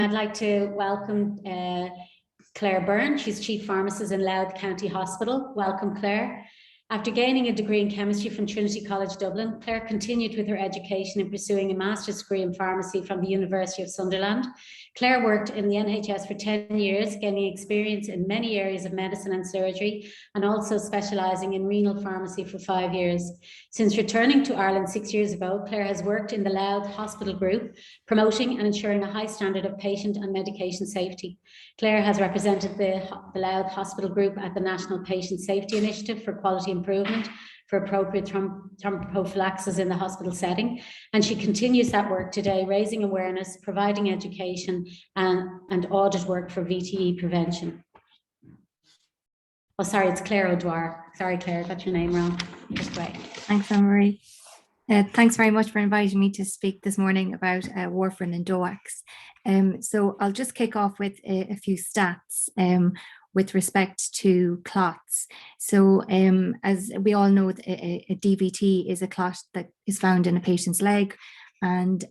I'd like to welcome Claire Byrne. She's Chief Pharmacist in Louth County Hospital. Welcome, Claire. After gaining a degree in chemistry from Trinity College Dublin, Claire continued with her education in pursuing a master's degree in pharmacy from the University of Sunderland. Claire worked in the NHS for 10 years, gaining experience in many areas of medicine and surgery, and also specialising in renal pharmacy for 5 years. Since returning to Ireland 6 years ago, Claire has worked in the Louth Hospital Group, promoting and ensuring a high standard of patient and medication safety. Claire has represented the Louth Hospital Group at the National Patient Safety Initiative for Quality Improvement for appropriate thrombophylacsis in the hospital setting. And she continues that work today, raising awareness, providing education and audit work for VTE prevention. Oh, sorry, it's Claire O'Dwyer. Sorry, Claire, got your name wrong. Just wait. Thanks, Anne-Marie. Thanks very much for inviting me to speak this morning about warfarin and DOACs. So I'll just kick off with a few stats with respect to clots. So as we all know, a DVT is a clot that is found in a patient's leg, and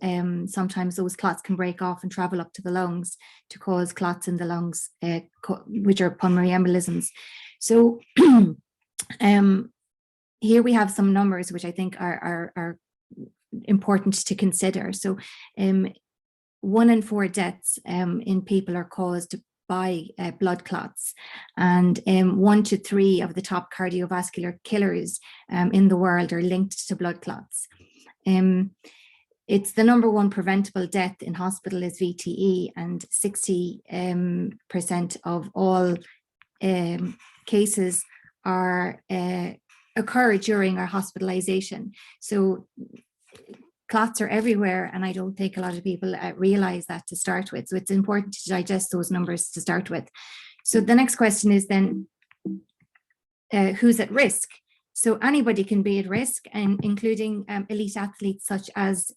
sometimes those clots can break off and travel up to the lungs to cause clots in the lungs, which are pulmonary embolisms. So here we have some numbers which I think are important to consider. So 1 in 4 deaths in people are caused by blood clots, and 1 to 3 of the top cardiovascular killers in the world are linked to blood clots. It's the #1 preventable death in hospital is VTE, and 60% of all cases are occur during our hospitalization. So clots are everywhere, and I don't think a lot of people realize that to start with. So it's important to digest those numbers to start with. So the next question is then, who's at risk? So anybody can be at risk, and including elite athletes such as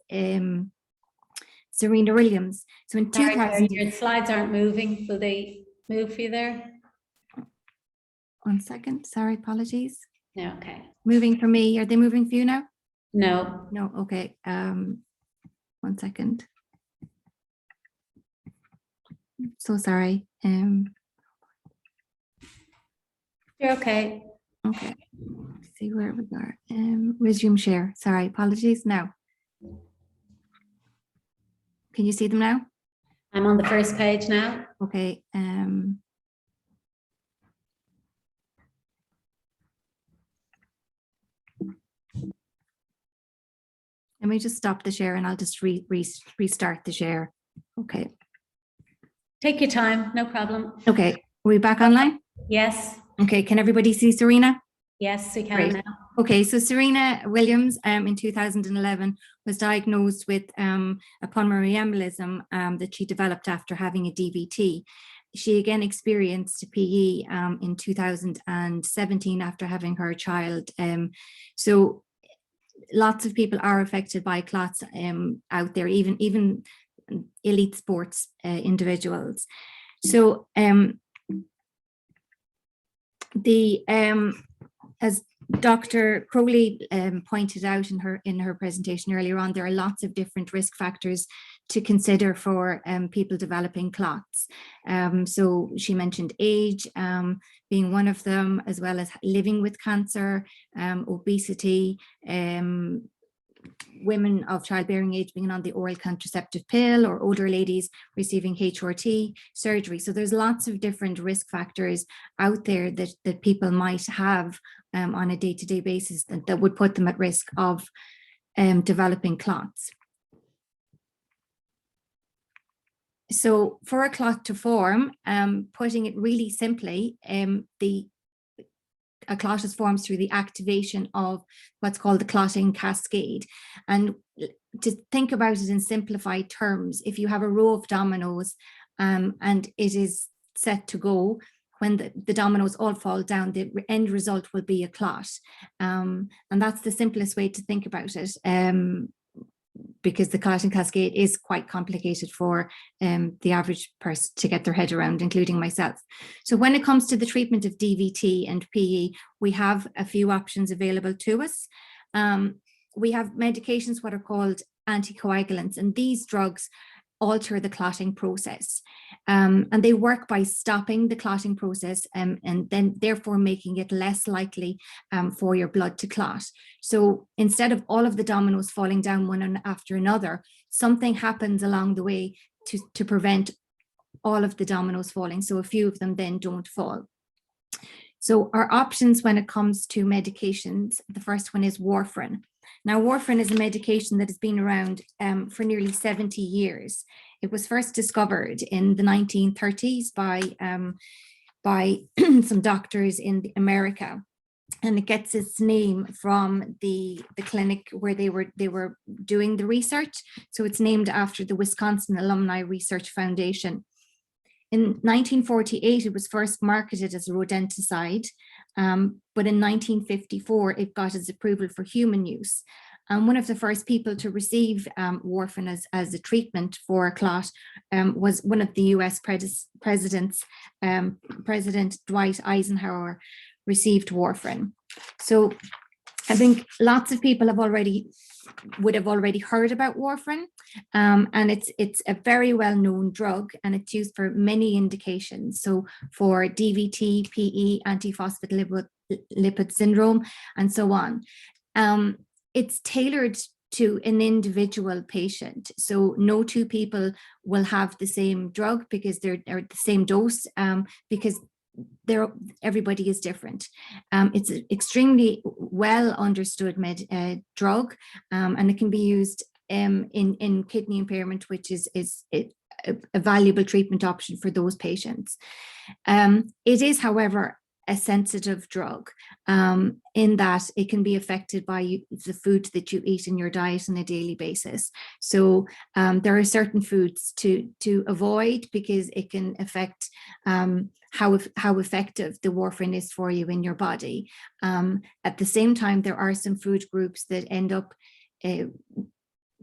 Serena Williams. So in 2000, your slides aren't moving. Will they move for you there? 1 second. Sorry, apologies. No, okay. Moving for me. Are they moving for you now? No. No. Okay. 1 second. So sorry. You're okay. Okay. Let's see where we are. Resume share. Sorry, apologies. Now. Can you see them now? I'm on the first page now. Okay. Let me just stop the share and I'll just restart the share. Okay. Take your time, no problem. Okay. Are we back online? Yes. Okay. Can everybody see Serena? Yes, we can Great. now. Okay, so Serena Williams in 2011 was diagnosed with a pulmonary embolism that she developed after having a DVT. She again experienced a PE in 2017 after having her child. So lots of people are affected by clots out there, even elite sports individuals. So as Dr. Crowley pointed out in her presentation earlier on, there are lots of different risk factors to consider for people developing clots. So she mentioned age being one of them, as well as living with cancer, obesity, women of childbearing age being on the oral contraceptive pill, or older ladies receiving HRT surgery. So there's lots of different risk factors out there that people might have on a day-to-day basis that would put them at risk of developing clots. So for a clot to form, putting it really simply, a clot is formed through the activation of what's called the clotting cascade. And to think about it in simplified terms, if you have a row of dominoes and it is set to go, when the dominoes all fall down, the end result will be a clot. And that's the simplest way to think about it, because the clotting cascade is quite complicated for the average person to get their head around, including myself. So when it comes to the treatment of DVT and PE, we have a few options available to us. We have medications, what are called anticoagulants, and these drugs alter the clotting process. And they work by stopping the clotting process and then therefore making it less likely for your blood to clot. So instead of all of the dominoes falling down one after another, something happens along the way to prevent all of the dominoes falling. So a few of them then don't fall. So our options when it comes to medications, the first one is warfarin. Now, warfarin is a medication that has been around for nearly 70 years. It was first discovered in the 1930s by some doctors in America, and it gets its name from the clinic where they were doing the research. So it's named after the Wisconsin Alumni Research Foundation. In 1948, it was first marketed as a rodenticide, but in 1954, it got its approval for human use. And one of the first people to receive warfarin as a treatment for a clot was one of the US presidents, President Dwight Eisenhower received warfarin. So I think lots of people would have already heard about warfarin, and it's a very well-known drug, and it's used for many indications. So for DVT, PE, antiphospholipid syndrome, and so on. It's tailored to an individual patient. So no two people will have the same drug because they're the same dose, because everybody is different. It's an extremely well understood drug, and it can be used in kidney impairment, which is a valuable treatment option for those patients. It is, however, a sensitive drug, in that it can be affected by the food that you eat in your diet on a daily basis. So there are certain foods to avoid because it can affect how effective the warfarin is for you in your body. At the same time, there are some food groups that end up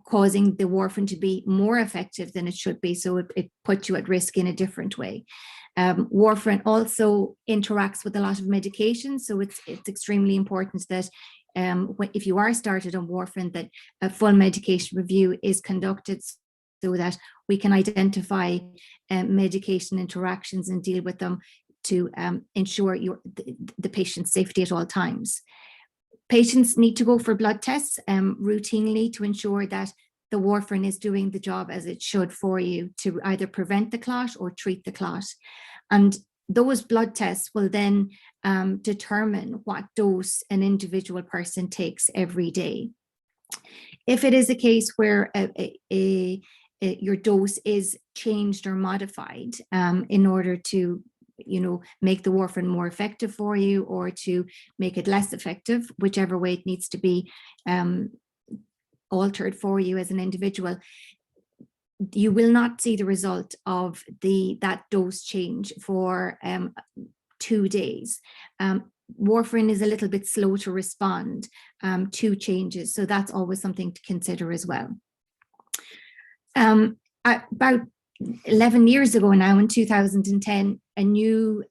causing the warfarin to be more effective than it should be. So it puts you at risk in a different way. Warfarin also interacts with a lot of medications, so it's extremely important that if you are started on warfarin, that a full medication review is conducted so that we can identify medication interactions and deal with them to ensure the patient's safety at all times. Patients need to go for blood tests routinely to ensure that the warfarin is doing the job as it should for you to either prevent the clot or treat the clot. And those blood tests will then determine what dose an individual person takes every day. If it is a case where your dose is changed or modified in order to make the warfarin more effective for you or to make it less effective, whichever way it needs to be altered for you as an individual, you will not see the result of that dose change for 2 days. Warfarin is a little bit slow to respond to changes, so that's always something to consider as well. About 11 years ago now, in 2010, a new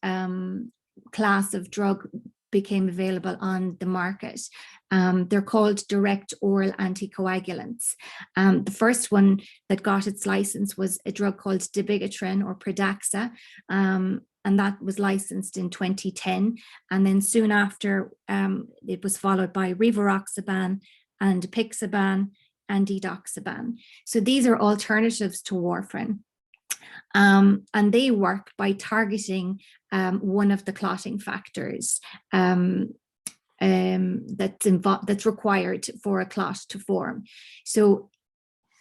class of drug became available on the market. They're called direct oral anticoagulants. The first one that got its license was a drug called dabigatran or Pradaxa, and that was licensed in 2010. And then soon after, it was followed by rivaroxaban and apixaban and edoxaban. So these are alternatives to warfarin. And they work by targeting one of the clotting factors that's required for a clot to form. So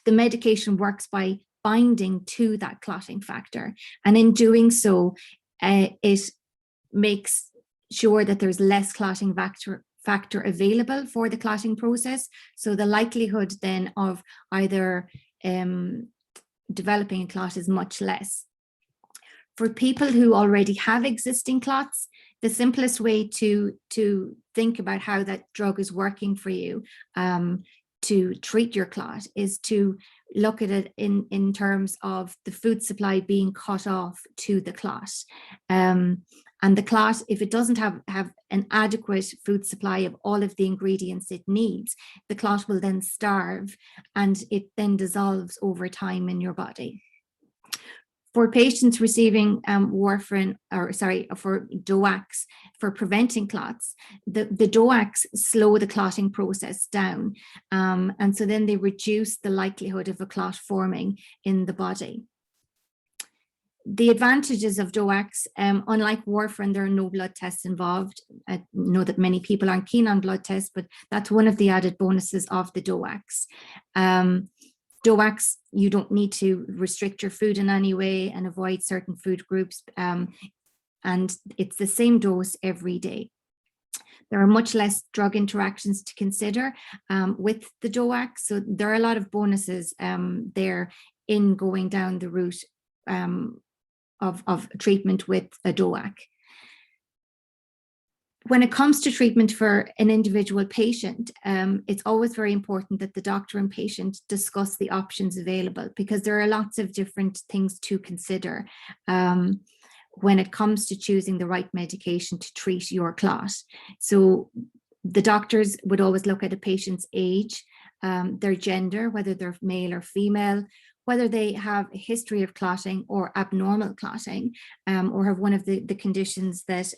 the medication works by binding to that clotting factor, and in doing so, it makes sure that there's less clotting factor available for the clotting process. So the likelihood then of either developing a clot is much less. For people who already have existing clots, the simplest way to think about how that drug is working for you to treat your clot is to look at it in terms of the food supply being cut off to the clot. And the clot, if it doesn't have an adequate food supply of all of the ingredients it needs, the clot will then starve and it then dissolves over time in your body. For patients receiving warfarin, for DOACs for preventing clots, the DOACs slow the clotting process down. And so then they reduce the likelihood of a clot forming in the body. The advantages of DOACs, unlike warfarin, there are no blood tests involved. I know that many people aren't keen on blood tests, but that's one of the added bonuses of the DOACs. DOACs, you don't need to restrict your food in any way and avoid certain food groups. And it's the same dose every day. There are much less drug interactions to consider with the DOACs. So there are a lot of bonuses there in going down the route of treatment with a DOAC. When it comes to treatment for an individual patient, it's always very important that the doctor and patient discuss the options available, because there are lots of different things to consider when it comes to choosing the right medication to treat your clot. So the doctors would always look at a patient's age, their gender, whether they're male or female, whether they have a history of clotting or abnormal clotting, or have one of the conditions that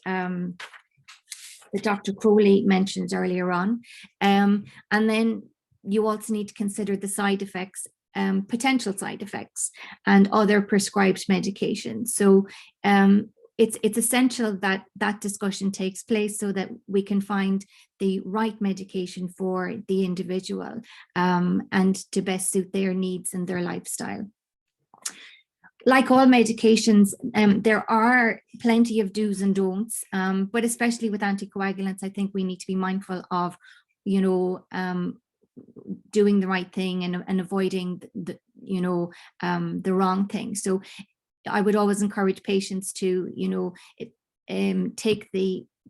Dr. Crowley mentioned earlier on. And then you also need to consider the side effects, potential side effects, and other prescribed medications. So it's essential that that discussion takes place so that we can find the right medication for the individual and to best suit their needs and their lifestyle. Like all medications, there are plenty of do's and don'ts, but especially with anticoagulants, I think we need to be mindful of, doing the right thing and avoiding the wrong thing. So I would always encourage patients to, take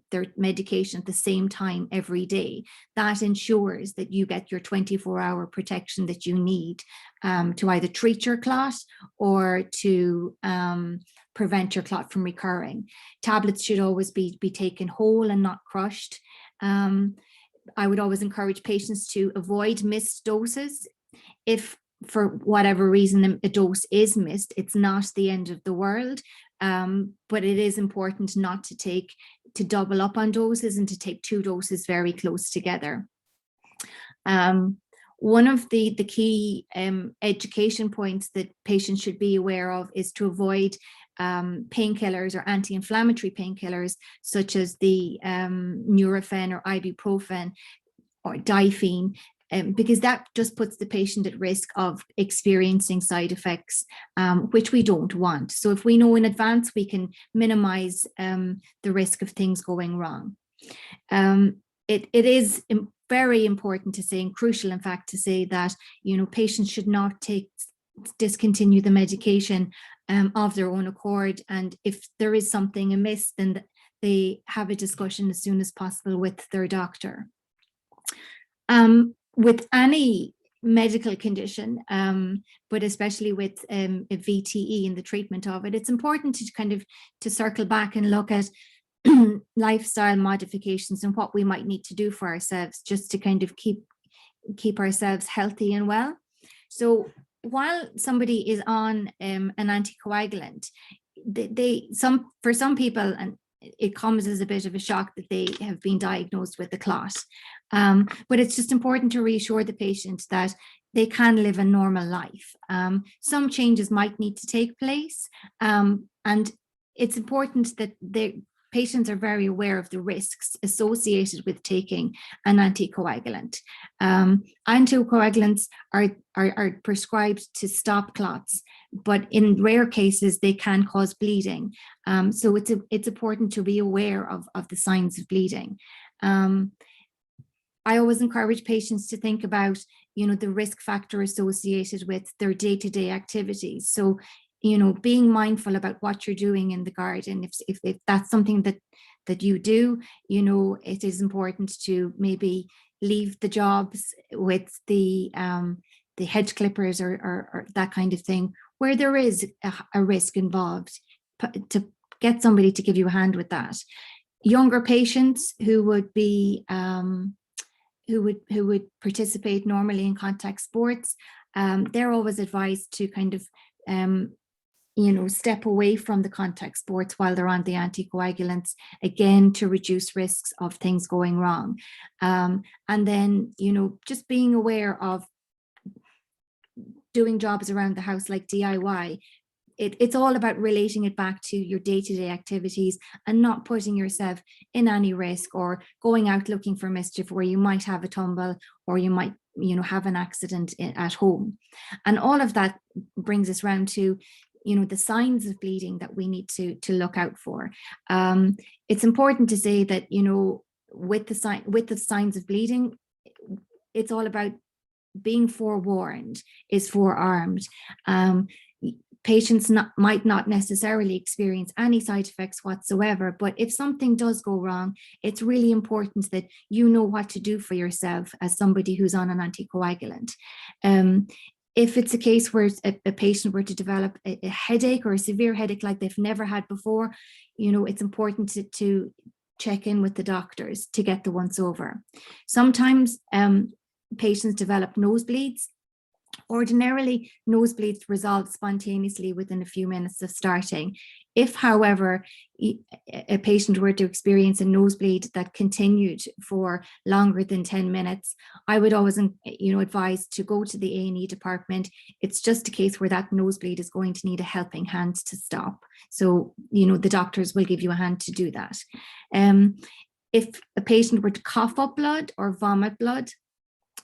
their medication at the same time every day. That ensures that you get your 24-hour protection that you need to either treat your clot or to prevent your clot from recurring. Tablets should always be taken whole and not crushed. I would always encourage patients to avoid missed doses. If for whatever reason a dose is missed, it's not the end of the world, but it is important not to double up on doses and to take 2 doses very close together. One of the key education points that patients should be aware of is to avoid painkillers or anti-inflammatory painkillers such as the Nurofen or ibuprofen or Difene, because that just puts the patient at risk of experiencing side effects, which we don't want. So if we know in advance, we can minimize the risk of things going wrong. It is very important to say, and crucial in fact to say, that patients should not discontinue the medication of their own accord, and if there is something amiss, then they have a discussion as soon as possible with their doctor. With any medical condition, but especially with a VTE and the treatment of it, it's important to circle back and look at lifestyle modifications and what we might need to do for ourselves just to kind of keep ourselves healthy and well. So while somebody is on an anticoagulant, for some people, and it comes as a bit of a shock that they have been diagnosed with a clot. But it's just important to reassure the patient that they can live a normal life. Some changes might need to take place, and it's important that the patients are very aware of the risks associated with taking an anticoagulant. Anticoagulants are prescribed to stop clots, but in rare cases, they can cause bleeding. So it's important to be aware of the signs of bleeding. I always encourage patients to think about, the risk factor associated with their day-to-day activities. So, being mindful about what you're doing in the garden. If that's something that you do, it is important to maybe, leave the jobs with the hedge clippers or that kind of thing, where there is a risk involved, to get somebody to give you a hand with that. Younger patients who would be who would participate normally in contact sports, they're always advised to kind of step away from the contact sports while they're on the anticoagulants, again, to reduce risks of things going wrong. And then, just being aware of doing jobs around the house like DIY. It's all about relating it back to your day-to-day activities and not putting yourself in any risk or going out looking for mischief where you might have a tumble or you might have an accident at home. And all of that brings us round to the signs of bleeding that we need to look out for. It's important to say that with the signs of bleeding, it's all about being forewarned is forearmed. Patients might not necessarily experience any side effects whatsoever, but if something does go wrong, it's really important that you know what to do for yourself as somebody who's on an anticoagulant. If it's a case where a patient were to develop a headache or a severe headache like they've never had before, it's important to check in with the doctors to get the once over. Sometimes patients develop nosebleeds. Ordinarily, nosebleeds resolve spontaneously within a few minutes of starting. If, however, a patient were to experience a nosebleed that continued for longer than 10 minutes, I would always, advise to go to the A&E department. It's just a case where that nosebleed is going to need a helping hand to stop. So, the doctors will give you a hand to do that. If a patient were to cough up blood or vomit blood,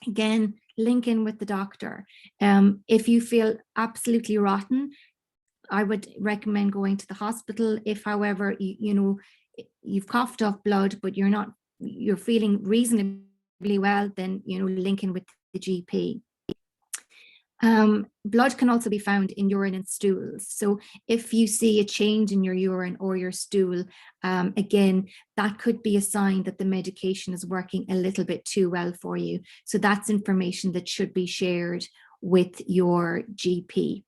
again, link in with the doctor. If you feel absolutely rotten, I would recommend going to the hospital. If, however, you've coughed up blood, but you're feeling reasonably well, then link in with the GP. Blood can also be found in urine and stools. So if you see a change in your urine or your stool, again, that could be a sign that the medication is working a little bit too well for you. So that's information that should be shared with your GP.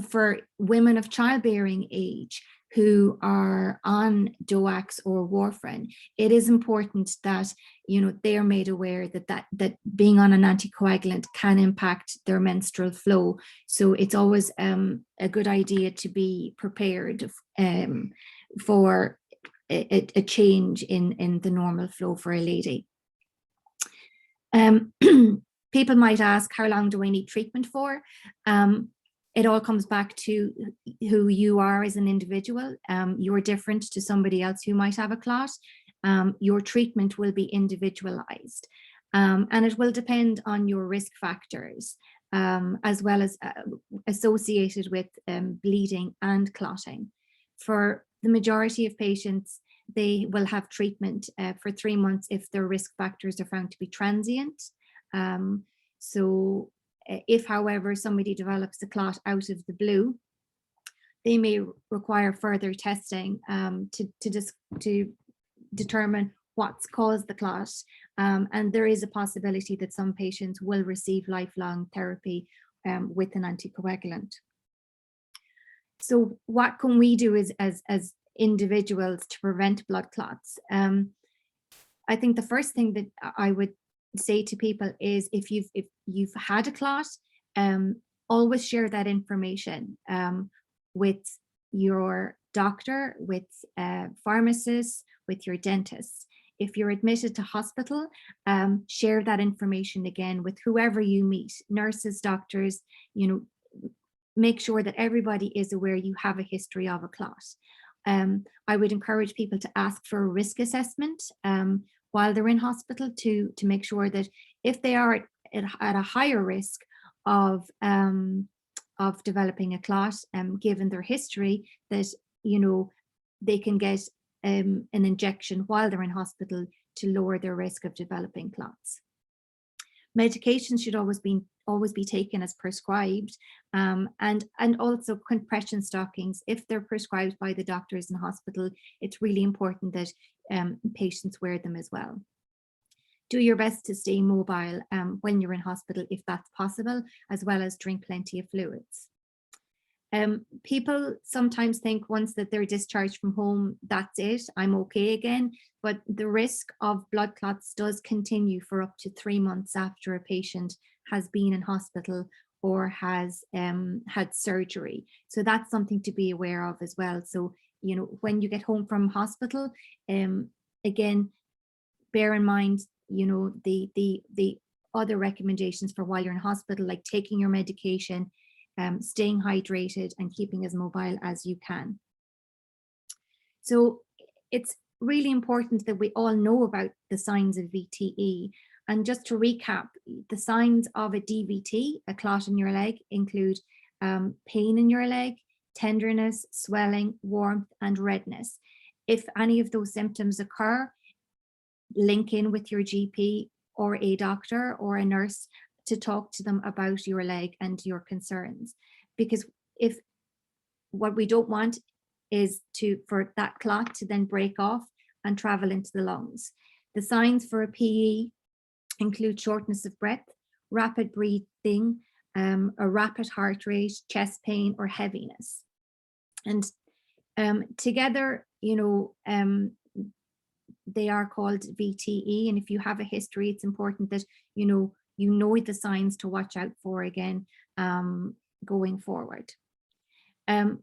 For women of childbearing age who are on DOACs or warfarin, it is important that they are made aware that being on an anticoagulant can impact their menstrual flow. So it's always a good idea to be prepared for a change in the normal flow for a lady. People might ask, how long do I need treatment for? It all comes back to who you are as an individual. You're different to somebody else who might have a clot. Your treatment will be individualized, and it will depend on your risk factors, as well as associated with bleeding and clotting. For the majority of patients, they will have treatment for 3 months if their risk factors are found to be transient. So if, however, somebody develops a clot out of the blue, they may require further testing to determine what's caused the clot. And there is a possibility that some patients will receive lifelong therapy with an anticoagulant. So what can we do as individuals to prevent blood clots? I think the first thing that I would say to people is if you've had a clot, always share that information with your doctor, with pharmacists, with your dentist. If you're admitted to hospital, share that information again with whoever you meet, nurses, doctors, make sure that everybody is aware you have a history of a clot. I would encourage people to ask for a risk assessment while they're in hospital to make sure that if they are at a higher risk of developing a clot, given their history, that they can get an injection while they're in hospital to lower their risk of developing clots. Medications should always be taken as prescribed, and also compression stockings, if they're prescribed by the doctors in hospital, it's really important that patients wear them as well. do your best to stay mobile when you're in hospital, if that's possible, as well as drink plenty of fluids. People sometimes think once that they're discharged from home, that's it, I'm okay again. But the risk of blood clots does continue for up to 3 months after a patient has been in hospital or has had surgery. So that's something to be aware of as well. So, you know, when you get home from hospital, again, bear in mind, you know, the other recommendations for while you're in hospital, like taking your medication, staying hydrated, and keeping as mobile as you can. So it's really important that we all know about the signs of VTE. And just to recap, the signs of a DVT, a clot in your leg, include pain in your leg, tenderness, swelling, warmth, and redness. If any of those symptoms occur, link in with your GP or a doctor or a nurse to talk to them about your leg and your concerns. Because if what we don't want is for that clot to then break off and travel into the lungs. The signs for a PE include shortness of breath, rapid breathing, a rapid heart rate, chest pain, or heaviness. And together, you know, they are called VTE. And if you have a history, it's important that you know the signs to watch out for again going forward. The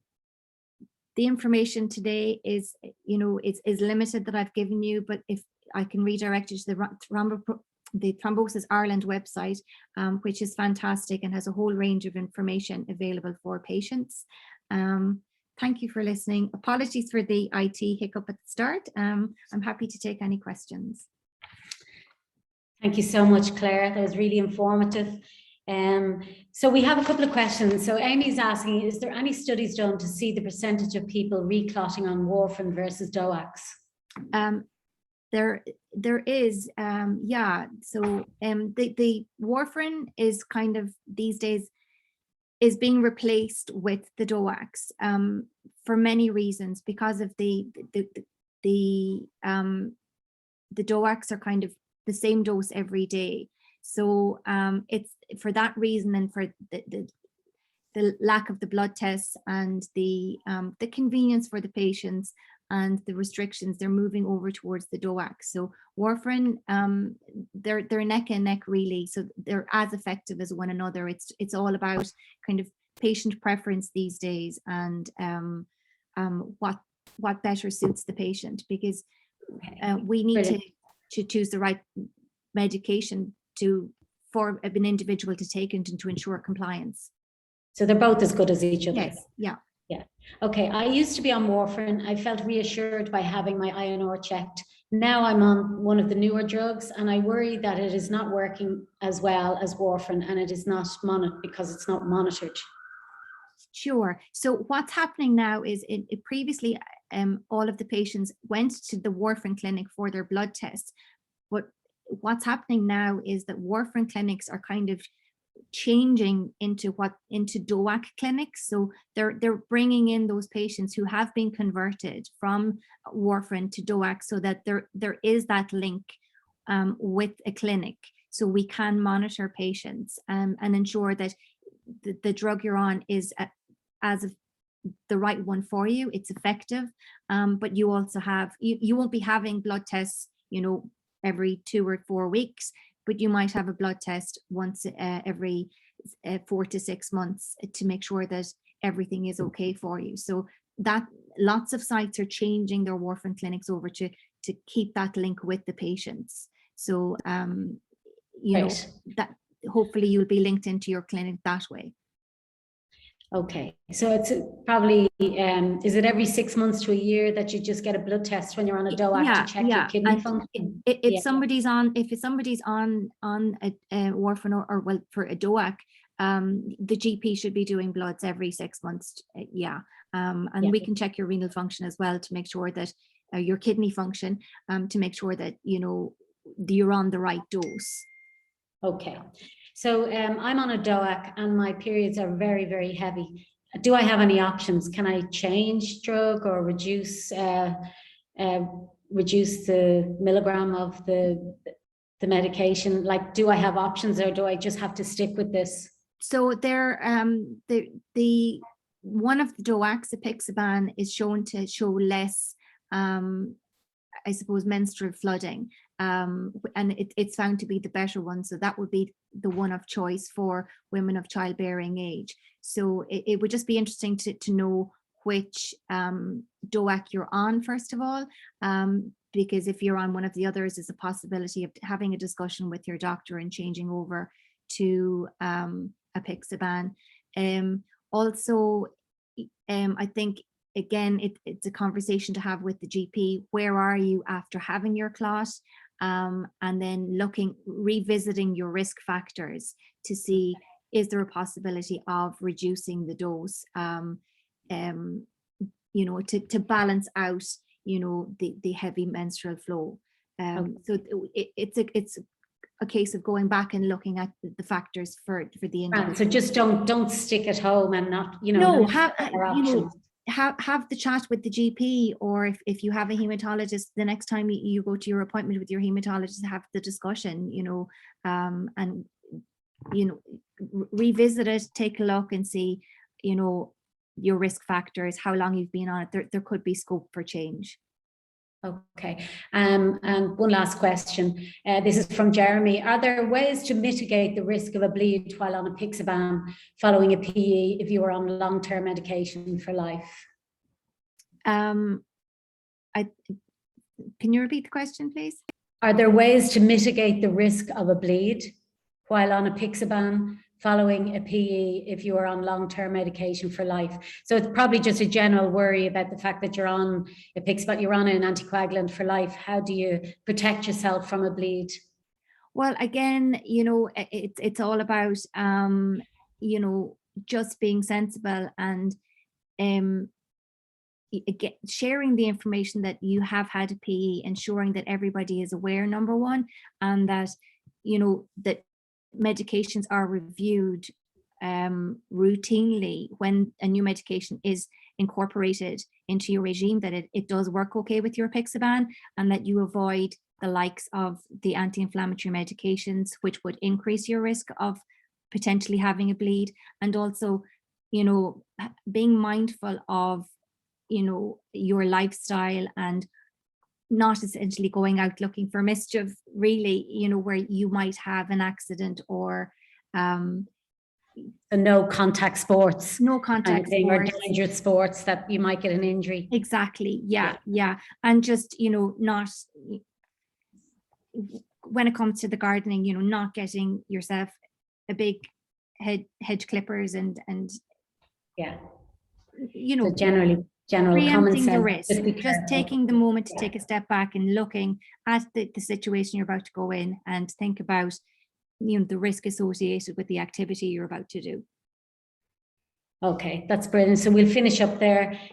information today is, you know, is limited that I've given you, but if I can redirect you to the Thrombosis Ireland website, which is fantastic and has a whole range of information available for patients. Thank you for listening. Apologies for the IT hiccup at the start. I'm happy to take any questions. Thank you so much, Claire. That was really informative. So we have a couple of questions. So Amy's asking, is there any studies done to see the percentage of people reclotting on warfarin versus DOACs? There is, yeah. So the warfarin is kind of these days is being replaced with the DOACs for many reasons, because of the DOACs are kind of the same dose every day. So it's for that reason, and for the lack of the blood tests and the convenience for the patients and the restrictions, they're moving over towards the DOACs. So warfarin, they're neck and neck really. So they're as effective as one another. It's all about kind of patient preference these days, and what better suits the patient, because we need to choose the right medication for an individual to take and to ensure compliance. So they're both as good as each other. Yes, yeah. Yeah. Okay. I used to be on warfarin. I felt reassured by having my INR checked. Now I'm on one of the newer drugs, and I worry that it is not working as well as warfarin, and it is not monitored because it's not monitored. Sure. So what's happening now is previously all of the patients went to the warfarin clinic for their blood tests, but what's happening now is that warfarin clinics are kind of changing into DOAC clinics. So they're bringing in those patients who have been converted from warfarin to DOAC, so that there is that link with a clinic, so we can monitor patients and ensure that the drug you're on is the right one for you. It's effective, but you also have you won't be having blood tests, you know, every 2 or 4 weeks, but you might have a blood test once every 4 to 6 months to make sure that everything is okay for you. So that lots of sites are changing their warfarin clinics over to keep that link with the patients. So you know, that hopefully you'll be linked into your clinic that way. Okay, so it's probably, is it every 6 months to a year that you just get a blood test when you're on a DOAC to check your kidney function? If somebody's on a warfarin or well, for a DOAC, the GP should be doing bloods every 6 months. We can check your renal function as well to make sure that your kidney function, to make sure that, you know, you're on the right dose. Okay. So I'm on a DOAC and my periods are very, very heavy. Do I have any options? Can I change drug or reduce the milligram of the the medication? Like, do I have options, or do I just have to stick with this? So there, the one of the DOACs, apixaban, is shown to show less, I suppose, menstrual flooding, and it's found to be the better one. So that would be the one of choice for women of childbearing age. So it would just be interesting to know which DOAC you're on, first of all, because if you're on one of the others, there's a possibility of having a discussion with your doctor and changing over to apixaban. Also, I think, again, it's a conversation to have with the GP. Where are you after having your clot? And then revisiting your risk factors to see, is there a possibility of reducing the dose, you know, to balance out, you know, the heavy menstrual flow. So it's a case of going back and looking at the factors for the individual. So just don't stick at home and not, you know, no, have the chat with the GP, or if you have a hematologist, the next time you go to your appointment with your hematologist, have the discussion, you know, and, you know, revisit it, take a look and see, you know, your risk factors, how long you've been on it. There could be scope for change. Okay, and one last question. This is from Jeremy. Are there ways to mitigate the risk of a bleed while on apixaban following a PE if you are on long-term medication for life? Can you repeat the question, please? Are there ways to mitigate the risk of a bleed while on apixaban following a PE if you are on long-term medication for life? So it's probably just a general worry about the fact that you're on apixaban, you're on an anticoagulant for life. How do you protect yourself from a bleed? Well, again, you know, it's all about, you know, just being sensible and sharing the information that you have had a PE, ensuring that everybody is aware, number one, and that, you know, that medications are reviewed routinely when a new medication is incorporated into your regime, that it does work okay with your apixaban, and that you avoid the likes of the anti-inflammatory medications, which would increase your risk of potentially having a bleed. And also, you know, being mindful of, you know, your lifestyle and not essentially going out looking for mischief, really, you know, where you might have an accident or no contact sports, or dangerous sports that you might get an injury. Exactly. Yeah. And just, you know, not, when it comes to the gardening, you know, not getting yourself a big hedge clippers and yeah, you know, so general common sense, the risk, just taking the moment to take a step back and looking at the situation you're about to go in and think about, you know, the risk associated with the activity you're about to do. Okay, that's brilliant. So we'll finish up there.